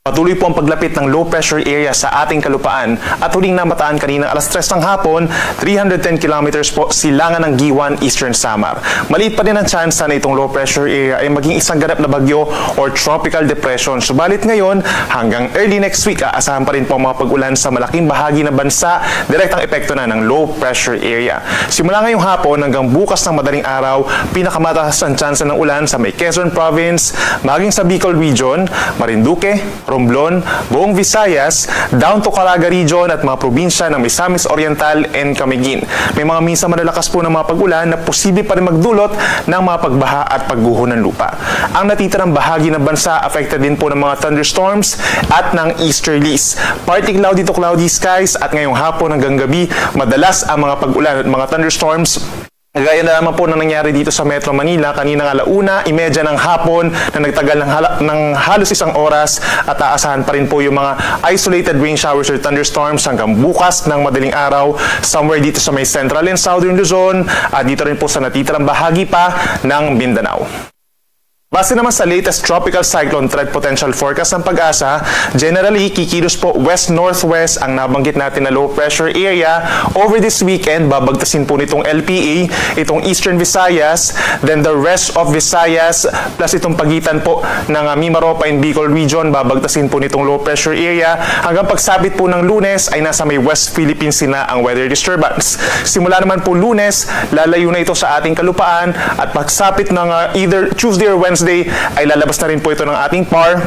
Patuloy po ang paglapit ng low pressure area sa ating kalupaan at huling namataan kaninang alas 3 ng hapon, 310 kilometers po silangan ng Giwan, Eastern Samar. Maliit pa din ang tsansa na itong low pressure area ay maging isang ganap na bagyo or tropical depression. Subalit ngayon, hanggang early next week, aasahan pa rin po ang mga pag-ulan sa malaking bahagi ng bansa, direktang epekto na ng low pressure area. Simula ngayong hapon hanggang bukas ng madaling araw, pinakamataas ang tsansa ng ulan sa may Quezon Province, maging sa Bicol Region, Marinduque, Romblon, buong Visayas, down to Caraga Region at mga probinsya ng Misamis Oriental and Camiguin. May mga minsan malalakas po ng mga pag-ulan na posible pa rin magdulot ng mga pagbaha at pagguho ng lupa. Ang natitirang bahagi ng bansa affected din po ng mga thunderstorms at ng easterlies. Partly cloudy to cloudy skies at ngayong hapon hanggang gabi, madalas ang mga pag-ulan at mga thunderstorms. Gaya na naman po na nangyari dito sa Metro Manila kaninang 1:30 ng hapon na nagtagal ng halos isang oras at aasahan pa rin po yung mga isolated rain showers or thunderstorms hanggang bukas ng madaling araw somewhere dito sa may Central and Southern Luzon at dito rin po sa natitirang bahagi pa ng Mindanao. Base naman sa latest tropical cyclone threat potential forecast ng Pag-asa, generally kikilos po west-northwest ang nabanggit natin na low pressure area. Over this weekend, babagtasin po nitong LPA, itong Eastern Visayas, then the rest of Visayas, plus itong pagitan po ng Mimaropa and Bicol Region, babagtasin po nitong low pressure area. Hanggang pagsabit po ng Lunes ay nasa may West Philippines na ang weather disturbance. Simula naman po Lunes, lalayo na ito sa ating kalupaan at pagsapit ng either Tuesday or Wednesday, ay lalabas na rin po ito ng ating PAR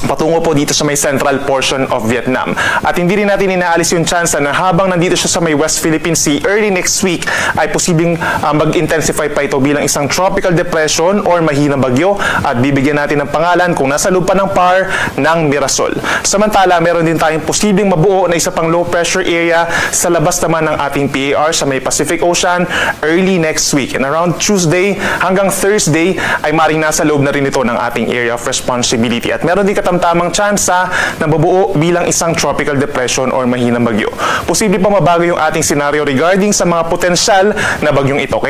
patungo po dito sa may central portion of Vietnam. At hindi rin natin inaalis yung chance na habang nandito siya sa may West Philippine Sea, early next week ay posibleng mag-intensify pa ito bilang isang tropical depression or mahinang bagyo at bibigyan natin ng pangalan kung nasa loob pa ng PAR ng Mirasol. Samantala, meron din tayong posibleng mabuo na isa pang low pressure area sa labas naman ng ating PAR sa may Pacific Ocean early next week. And around Tuesday hanggang Thursday ay maring nasa loob na rin ito ng ating area of responsibility. At meron din tamang tsansa na mabuo bilang isang tropical depression or mahinang bagyo. Posible pa mabago yung ating senaryo regarding sa mga potensyal na bagyong ito. Kaya